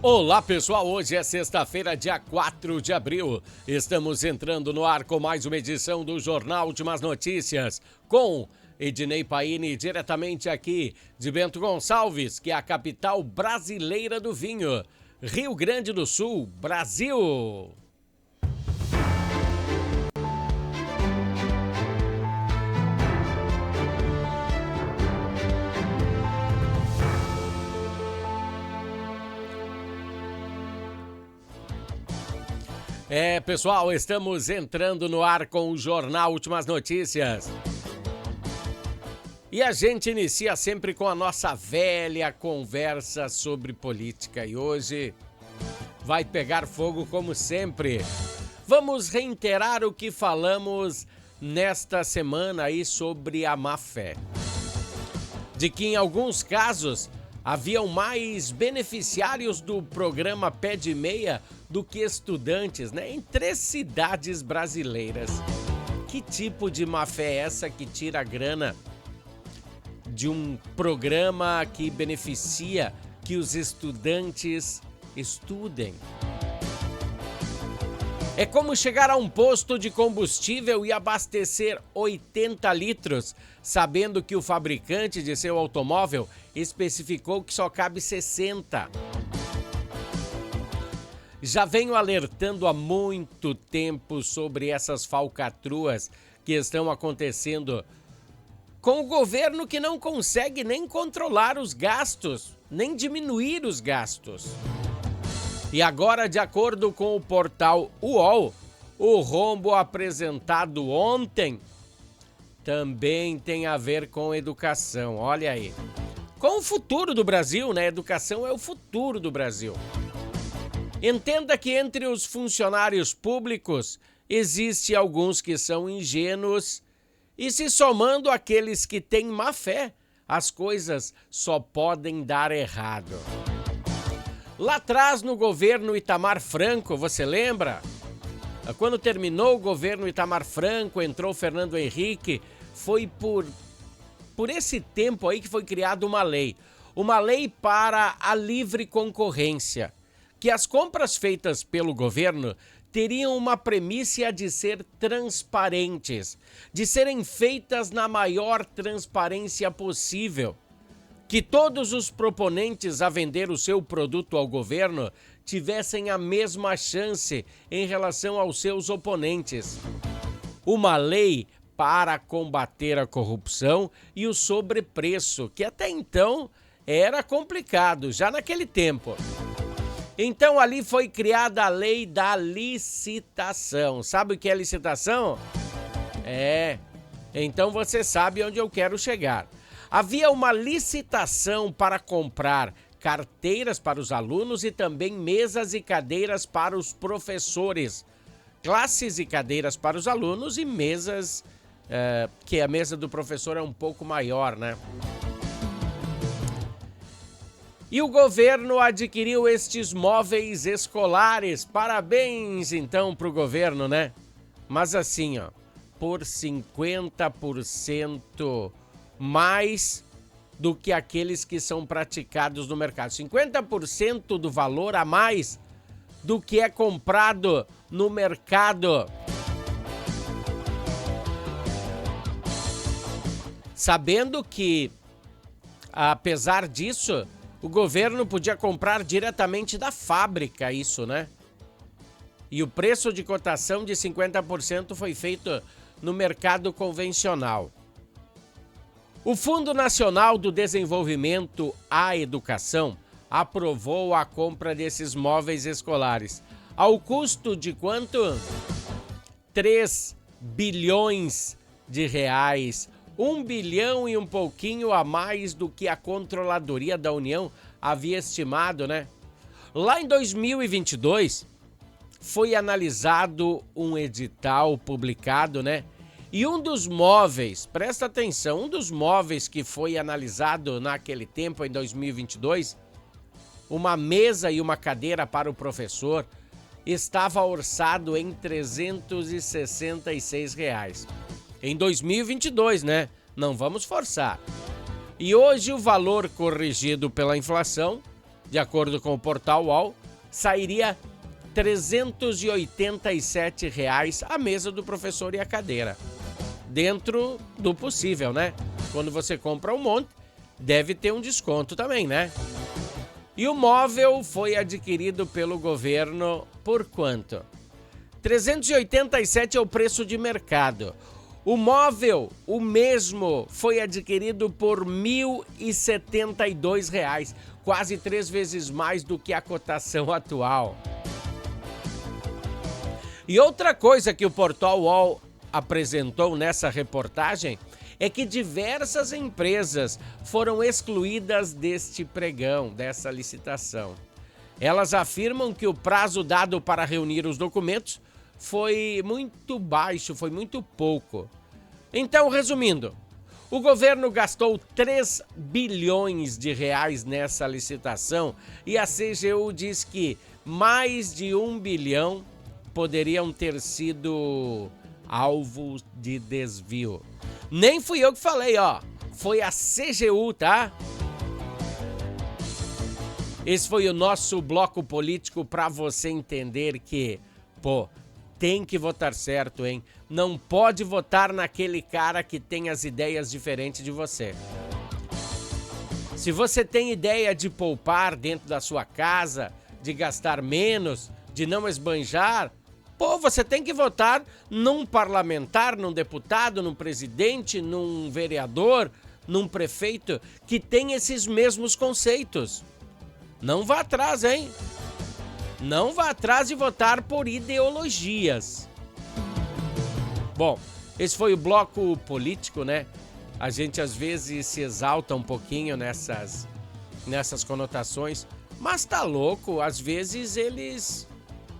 Olá pessoal, hoje é sexta-feira, dia 4 de abril. Estamos entrando no ar com mais uma edição do Jornal Últimas Notícias, com Ednei Paini, diretamente aqui de Bento Gonçalves, que é a capital brasileira do vinho, Rio Grande do Sul, Brasil. Pessoal, estamos entrando no ar com o Jornal Últimas Notícias. E a gente inicia sempre com a nossa velha conversa sobre política. E hoje vai pegar fogo como sempre. Vamos reiterar o que falamos nesta semana aí sobre a má-fé. De que em alguns casos haviam mais beneficiários do programa Pé de Meia do que estudantes, né? Em 3 cidades brasileiras. Que tipo de má-fé é essa que tira a grana de um programa que beneficia que os estudantes estudem? É como chegar a um posto de combustível e abastecer 80 litros, sabendo que o fabricante de seu automóvel especificou que só cabe 60. Já venho alertando há muito tempo sobre essas falcatruas que estão acontecendo com o governo, que não consegue nem controlar os gastos, nem diminuir os gastos. E agora, de acordo com o portal UOL, o rombo apresentado ontem também tem a ver com educação. Olha aí. Com o futuro do Brasil, né? Educação é o futuro do Brasil. Entenda que entre os funcionários públicos existe alguns que são ingênuos e, se somando àqueles que têm má fé, as coisas só podem dar errado. Lá atrás, no governo Itamar Franco, você lembra? Quando terminou o governo Itamar Franco, entrou Fernando Henrique, foi por esse tempo aí que foi criada uma lei para a livre concorrência, que as compras feitas pelo governo teriam uma premissa de ser transparentes, de serem feitas na maior transparência possível, que todos os proponentes a vender o seu produto ao governo tivessem a mesma chance em relação aos seus oponentes. Uma lei para combater a corrupção e o sobrepreço, que até então era complicado, já naquele tempo. Então ali foi criada a lei da licitação. Sabe o que é licitação? Então você sabe onde eu quero chegar. Havia uma licitação para comprar carteiras para os alunos e também mesas e cadeiras para os professores. Classes e cadeiras para os alunos e mesas, que a mesa do professor é um pouco maior, né? E o governo adquiriu estes móveis escolares. Parabéns, então, para o governo, né? Mas assim, ó, por 50% mais do que aqueles que são praticados no mercado. 50% do valor a mais do que é comprado no mercado. Sabendo que, apesar disso, o governo podia comprar diretamente da fábrica isso, né? E o preço de cotação de 50% foi feito no mercado convencional. O Fundo Nacional do Desenvolvimento à Educação aprovou a compra desses móveis escolares. Ao custo de quanto? 3 bilhões de reais. 1 bilhão e um pouquinho a mais do que a Controladoria da União havia estimado, né? Lá em 2022, foi analisado um edital publicado, né? E um dos móveis, presta atenção, um dos móveis que foi analisado naquele tempo, em 2022, uma mesa e uma cadeira para o professor, estava orçado em R$ 366. Em 2022, né? Não vamos forçar. E hoje o valor corrigido pela inflação De acordo com o portal UOL, sairia R$ 387 a mesa do professor e a cadeira. Dentro do possível, né? Quando você compra um monte, deve ter um desconto também, né? E o móvel foi adquirido pelo governo por quanto? 387 é o preço de mercado. O móvel, o mesmo, foi adquirido por R$ 1.072, quase 3 vezes mais do que a cotação atual. E outra coisa que o portal UOL apresentou nessa reportagem é que diversas empresas foram excluídas deste pregão, dessa licitação. Elas afirmam que o prazo dado para reunir os documentos foi muito baixo, foi muito pouco. Então, resumindo, o governo gastou 3 bilhões de reais nessa licitação e a CGU diz que mais de 1 bilhão poderiam ter sido alvo de desvio. Nem fui eu que falei, ó. Foi a CGU, tá? Esse foi o nosso bloco político para você entender que, tem que votar certo, hein? Não pode votar naquele cara que tem as ideias diferentes de você. Se você tem ideia de poupar dentro da sua casa, de gastar menos, de não esbanjar, você tem que votar num parlamentar, num deputado, num presidente, num vereador, num prefeito que tem esses mesmos conceitos. Não vá atrás, hein? Não vá atrás de votar por ideologias. Bom, esse foi o bloco político, né? A gente às vezes se exalta um pouquinho nessas conotações, mas tá louco, às vezes eles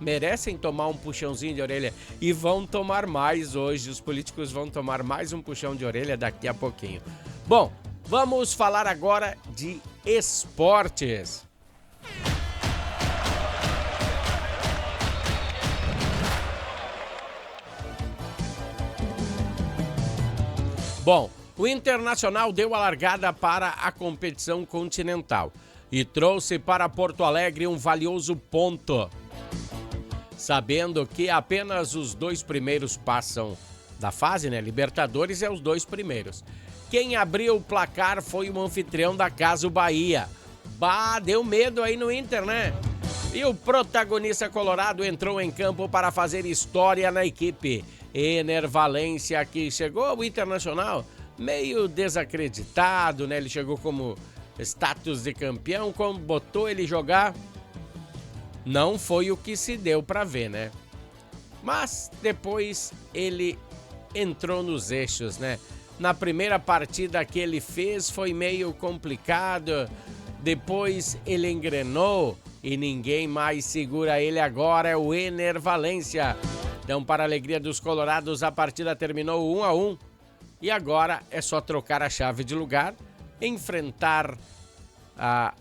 merecem tomar um puxãozinho de orelha e vão tomar mais hoje. Os políticos vão tomar mais um puxão de orelha daqui a pouquinho. Bom, vamos falar agora de esportes. Bom, o Internacional deu a largada para a competição continental e trouxe para Porto Alegre um valioso ponto. Sabendo que apenas os 2 primeiros passam da fase, né? Libertadores é os 2 primeiros. Quem abriu o placar foi o anfitrião da casa, o Bahia. Deu medo aí no Inter, né? E o protagonista colorado entrou em campo para fazer história na equipe. Ener Valencia, que chegou ao Internacional meio desacreditado, né? Ele chegou como status de campeão, quando botou ele jogar, não foi o que se deu para ver, né? Mas depois ele entrou nos eixos, né? Na primeira partida que ele fez foi meio complicado, depois ele engrenou e ninguém mais segura ele agora, é o Ener Valencia. Então, para a alegria dos colorados, a partida terminou 1-1 e agora é só trocar a chave de lugar, enfrentar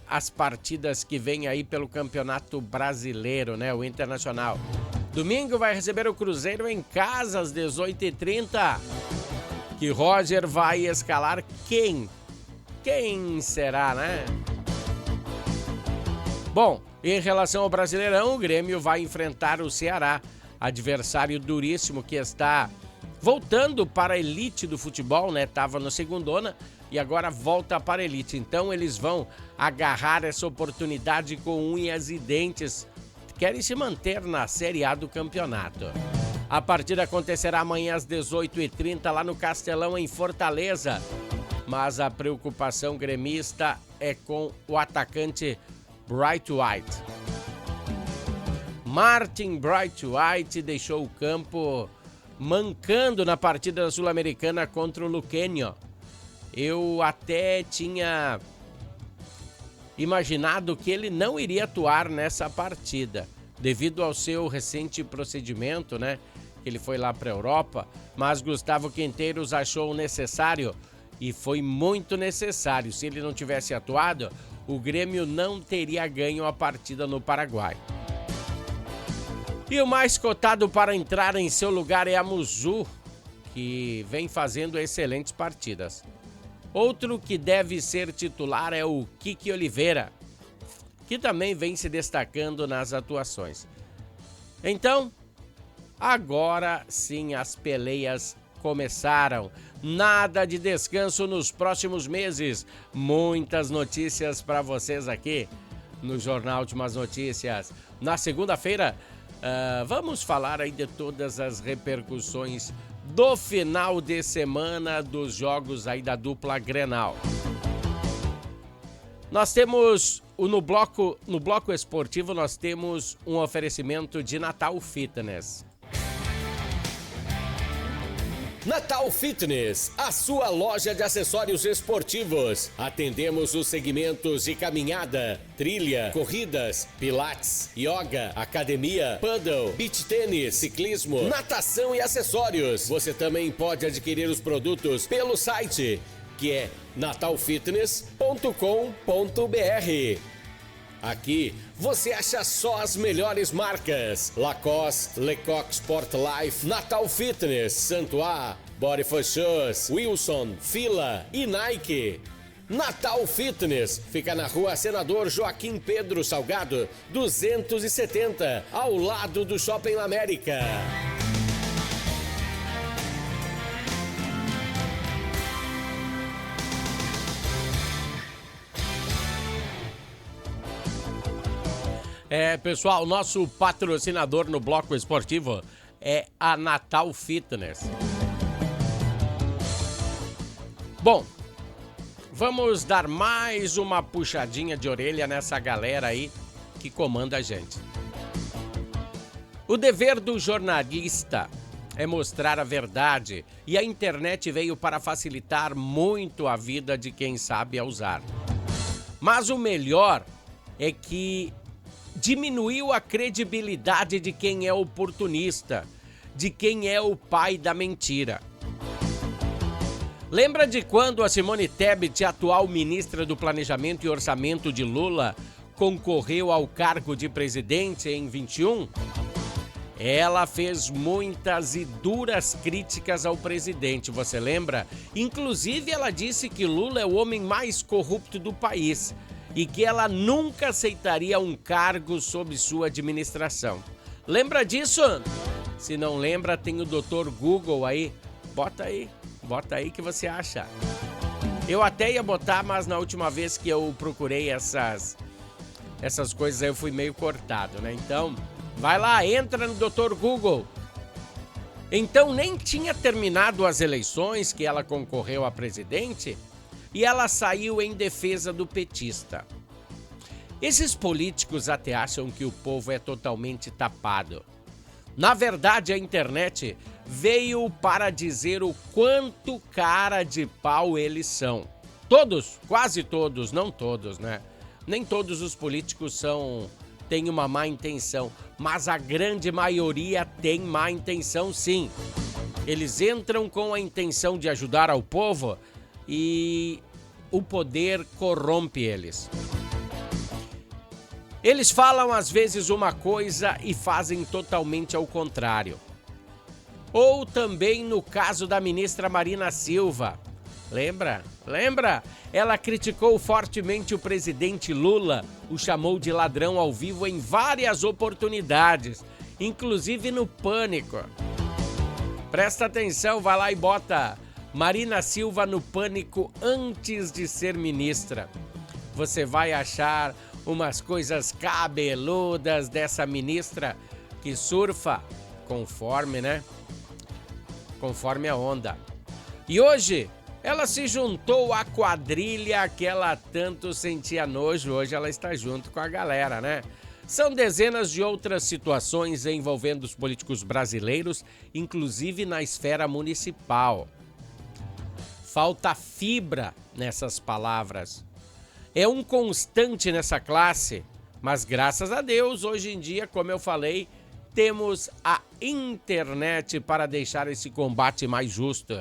as partidas que vêm aí pelo Campeonato Brasileiro, né? O Internacional. Domingo vai receber o Cruzeiro em casa às 18h30. Que Roger vai escalar quem? Quem será, né? Bom, em relação ao Brasileirão, o Grêmio vai enfrentar o Ceará, adversário duríssimo que está voltando para a elite do futebol, né? Tava no segundona e agora volta para a elite. Então eles vão agarrar essa oportunidade com unhas e dentes. Querem se manter na Série A do campeonato. A partida acontecerá amanhã às 18h30 lá no Castelão, em Fortaleza. Mas a preocupação gremista é com o atacante Bright White. Martin Bright White deixou o campo mancando na partida sul-americana contra o Luquenho. Eu até tinha imaginado que ele não iria atuar nessa partida, devido ao seu recente procedimento, né? Ele foi lá para a Europa, mas Gustavo Quinteiros achou necessário, e foi muito necessário. Se ele não tivesse atuado, o Grêmio não teria ganho a partida no Paraguai. E o mais cotado para entrar em seu lugar é a Muzu, que vem fazendo excelentes partidas. Outro que deve ser titular é o Kiki Oliveira, que também vem se destacando nas atuações. Então, agora sim as peleias começaram. Nada de descanso nos próximos meses. Muitas notícias para vocês aqui no Jornal Últimas Notícias. Na segunda-feira, vamos falar aí de todas as repercussões do final de semana dos jogos aí da dupla Grenal. Nós temos, no bloco esportivo, nós temos um oferecimento de Natal Fitness. Natal Fitness, a sua loja de acessórios esportivos. Atendemos os segmentos de caminhada, trilha, corridas, pilates, yoga, academia, paddle, beach tênis, ciclismo, natação e acessórios. Você também pode adquirir os produtos pelo site, que é natalfitness.com.br. Aqui você acha só as melhores marcas: Lacoste, Lecoq Sport Life, Natal Fitness, Santois, Body for Shoes, Wilson, Fila e Nike. Natal Fitness fica na rua Senador Joaquim Pedro Salgado, 270, ao lado do Shopping América. Pessoal, nosso patrocinador no bloco esportivo é a Natal Fitness. Bom, vamos dar mais uma puxadinha de orelha nessa galera aí que comanda a gente. O dever do jornalista é mostrar a verdade, e a internet veio para facilitar muito a vida de quem sabe a usar. Mas o melhor é que diminuiu a credibilidade de quem é oportunista, de quem é o pai da mentira. Lembra de quando a Simone Tebet, atual ministra do Planejamento e Orçamento de Lula, concorreu ao cargo de presidente em 21? Ela fez muitas e duras críticas ao presidente, você lembra? Inclusive, ela disse que Lula é o homem mais corrupto do país e que ela nunca aceitaria um cargo sob sua administração. Lembra disso? Se não lembra, tem o Dr. Google aí. Bota aí que você acha. Eu até ia botar, mas na última vez que eu procurei essas coisas aí eu fui meio cortado, né? Então, vai lá, entra no Dr. Google. Então, nem tinha terminado as eleições que ela concorreu a presidente e ela saiu em defesa do petista. Esses políticos até acham que o povo é totalmente tapado. Na verdade, a internet veio para dizer o quanto cara de pau eles são. Todos, quase todos, não todos, né? Nem todos os políticos têm uma má intenção, mas a grande maioria tem má intenção, sim. Eles entram com a intenção de ajudar ao povo e o poder corrompe eles. Eles falam às vezes uma coisa e fazem totalmente ao contrário. Ou também no caso da ministra Marina Silva. Lembra? Ela criticou fortemente o presidente Lula, o chamou de ladrão ao vivo em várias oportunidades, inclusive no Pânico. Presta atenção, vai lá e bota Marina Silva no Pânico antes de ser ministra. Você vai achar umas coisas cabeludas dessa ministra que surfa conforme, né? Conforme a onda. E hoje ela se juntou à quadrilha que ela tanto sentia nojo. Hoje ela está junto com a galera, né? São dezenas de outras situações envolvendo os políticos brasileiros, inclusive na esfera municipal. Falta fibra nessas palavras. É um constante nessa classe, mas graças a Deus, hoje em dia, como eu falei, temos a internet para deixar esse combate mais justo.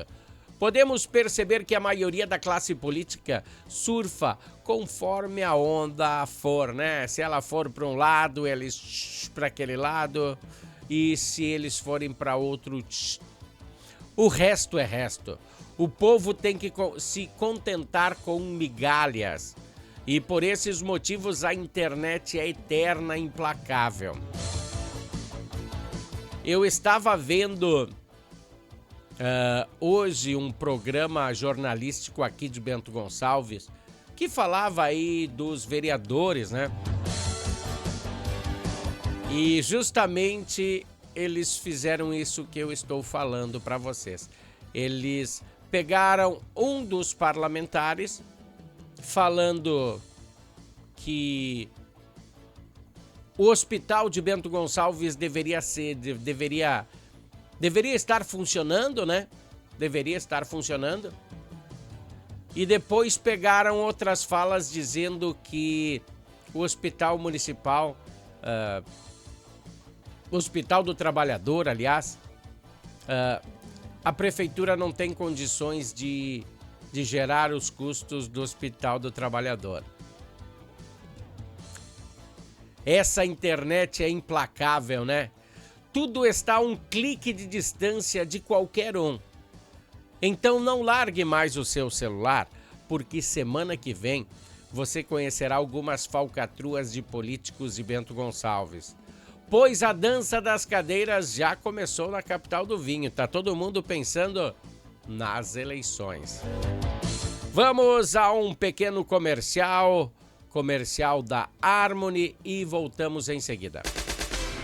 Podemos perceber que a maioria da classe política surfa conforme a onda for, né? Se ela for para um lado, eles para aquele lado, e se eles forem para outro, o resto é resto. O povo tem que se contentar com migalhas. E por esses motivos a internet é eterna, implacável. Eu estava vendo hoje um programa jornalístico aqui de Bento Gonçalves que falava aí dos vereadores, né? E justamente eles fizeram isso que eu estou falando para vocês. Eles pegaram um dos parlamentares falando que o hospital de Bento Gonçalves deveria estar funcionando, né? Deveria estar funcionando. E depois pegaram outras falas dizendo que o hospital municipal, o Hospital do Trabalhador, aliás, a prefeitura não tem condições de gerar os custos do Hospital do Trabalhador. Essa internet é implacável, né? Tudo está a um clique de distância de qualquer um. Então não largue mais o seu celular, porque semana que vem você conhecerá algumas falcatruas de políticos de Bento Gonçalves. Pois a dança das cadeiras já começou na capital do vinho. Tá todo mundo pensando nas eleições. Vamos a um pequeno comercial da Harmony e voltamos em seguida.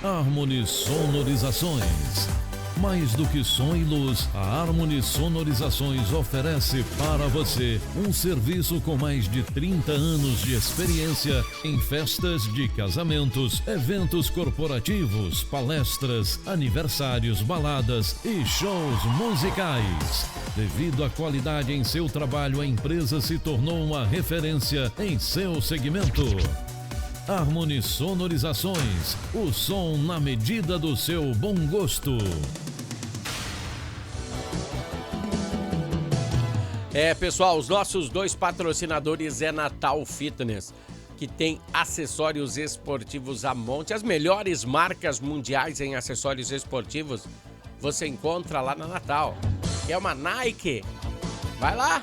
Harmony Sonorizações. Mais do que som e luz, a Harmony Sonorizações oferece para você um serviço com mais de 30 anos de experiência em festas de casamentos, eventos corporativos, palestras, aniversários, baladas e shows musicais. Devido à qualidade em seu trabalho, a empresa se tornou uma referência em seu segmento. Harmony Sonorizações, o som na medida do seu bom gosto. Pessoal, os nossos dois patrocinadores é Natal Fitness, que tem acessórios esportivos a monte. As melhores marcas mundiais em acessórios esportivos você encontra lá na Natal. Quer uma Nike? Vai lá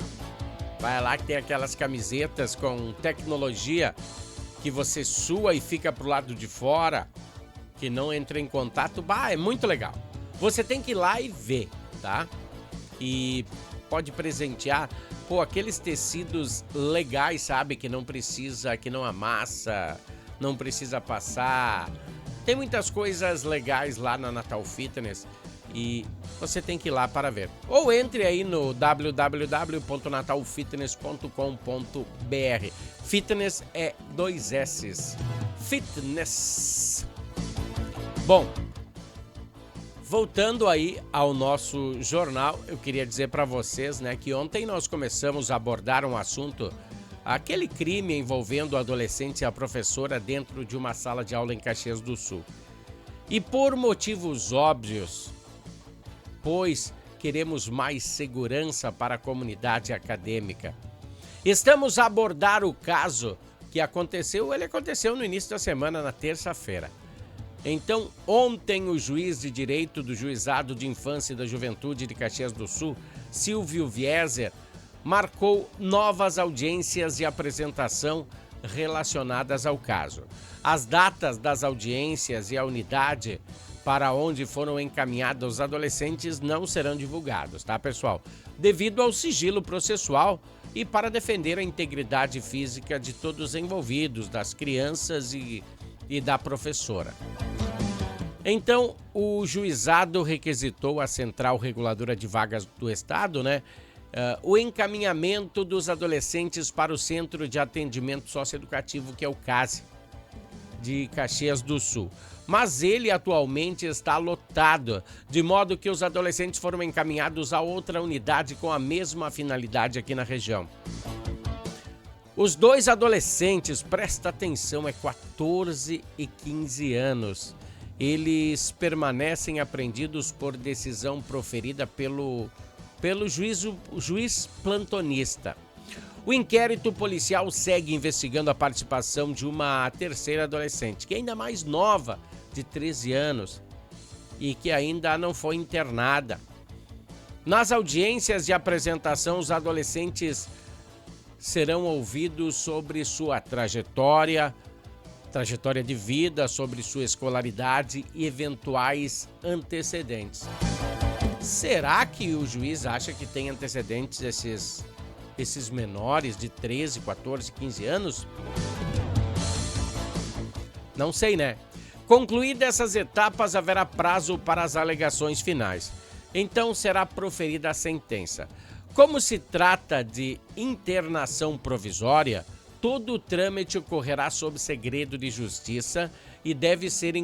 que tem aquelas camisetas com tecnologia que você sua e fica pro lado de fora, que não entra em contato. É muito legal. Você tem que ir lá e ver, tá? E pode presentear, aqueles tecidos legais, sabe? Que não amassa, não precisa passar. Tem muitas coisas legais lá na Natal Fitness e você tem que ir lá para ver. Ou entre aí no www.natalfitness.com.br. Fitness é 2 S's. Fitness. Bom, voltando aí ao nosso jornal, eu queria dizer para vocês, né, que ontem nós começamos a abordar um assunto, aquele crime envolvendo o adolescente e a professora dentro de uma sala de aula em Caxias do Sul. E por motivos óbvios, pois queremos mais segurança para a comunidade acadêmica, estamos a abordar o caso que aconteceu no início da semana, na terça-feira. Então, ontem o juiz de direito do Juizado de Infância e da Juventude de Caxias do Sul, Silvio Vieser, marcou novas audiências de apresentação relacionadas ao caso. As datas das audiências e a unidade para onde foram encaminhados os adolescentes não serão divulgados, tá, pessoal? Devido ao sigilo processual e para defender a integridade física de todos os envolvidos, das crianças e da professora. Então, o juizado requisitou à Central Reguladora de Vagas do Estado, né, o encaminhamento dos adolescentes para o Centro de Atendimento Socioeducativo, que é o CASE, de Caxias do Sul. Mas ele atualmente está lotado, de modo que os adolescentes foram encaminhados a outra unidade com a mesma finalidade aqui na região. Os dois adolescentes, presta atenção, 14 e 15 anos. Eles permanecem apreendidos por decisão proferida pelo juiz plantonista. O inquérito policial segue investigando a participação de uma terceira adolescente, que é ainda mais nova, de 13 anos, e que ainda não foi internada. Nas audiências de apresentação, os adolescentes serão ouvidos sobre sua trajetória de vida, sobre sua escolaridade e eventuais antecedentes. Será que o juiz acha que tem antecedentes esses menores de 13, 14, 15 anos? Não sei, né? Concluídas essas etapas, haverá prazo para as alegações finais. Então será proferida a sentença. Como se trata de internação provisória, todo o trâmite ocorrerá sob segredo de justiça e deve ser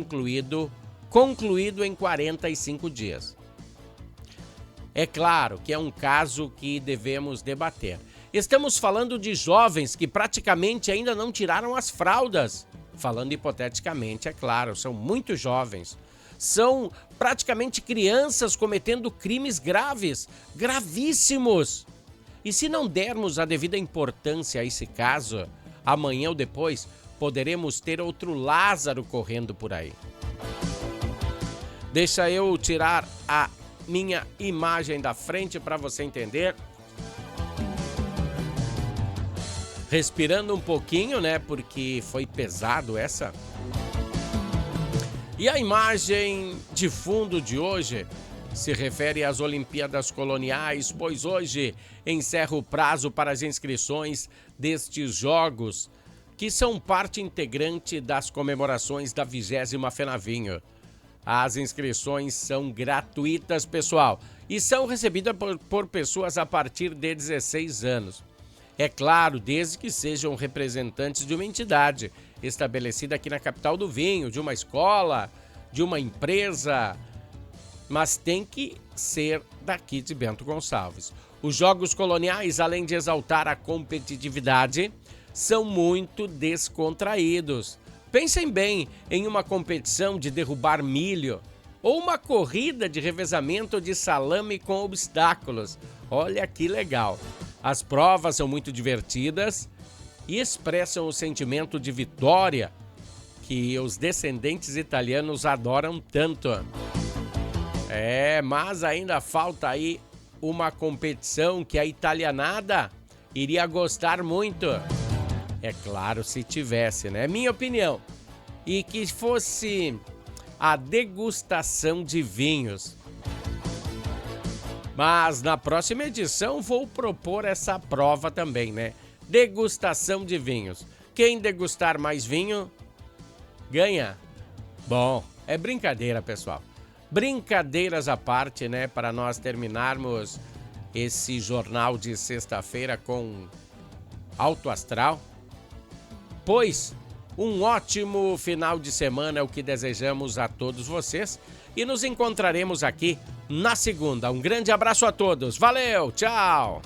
concluído em 45 dias. É claro que é um caso que devemos debater. Estamos falando de jovens que praticamente ainda não tiraram as fraldas. Falando hipoteticamente, é claro, são muito jovens. São praticamente crianças cometendo crimes graves, gravíssimos. E se não dermos a devida importância a esse caso, amanhã ou depois poderemos ter outro Lázaro correndo por aí. Deixa eu tirar a minha imagem da frente para você entender. Respirando um pouquinho, né? Porque foi pesado essa. E a imagem de fundo de hoje se refere às Olimpíadas Coloniais, pois hoje encerra o prazo para as inscrições destes jogos, que são parte integrante das comemorações da 20ª FENAVINHO. As inscrições são gratuitas, pessoal, e são recebidas por pessoas a partir de 16 anos. É claro, desde que sejam representantes de uma entidade estabelecida aqui na capital do vinho, de uma escola, de uma empresa, mas tem que ser daqui de Bento Gonçalves. Os Jogos Coloniais, além de exaltar a competitividade, são muito descontraídos. Pensem bem em uma competição de derrubar milho ou uma corrida de revezamento de salame com obstáculos. Olha que legal! As provas são muito divertidas e expressam o sentimento de vitória que os descendentes italianos adoram tanto. Mas ainda falta aí uma competição que a italianada iria gostar muito. É claro, se tivesse, né? Minha opinião. E que fosse a degustação de vinhos. Mas na próxima edição vou propor essa prova também, né? Degustação de vinhos. Quem degustar mais vinho, ganha. Bom, é brincadeira, pessoal. Brincadeiras à parte, né? Para nós terminarmos esse jornal de sexta-feira com alto astral. Pois, um ótimo final de semana é o que desejamos a todos vocês e nos encontraremos aqui na segunda. Um grande abraço a todos. Valeu, tchau!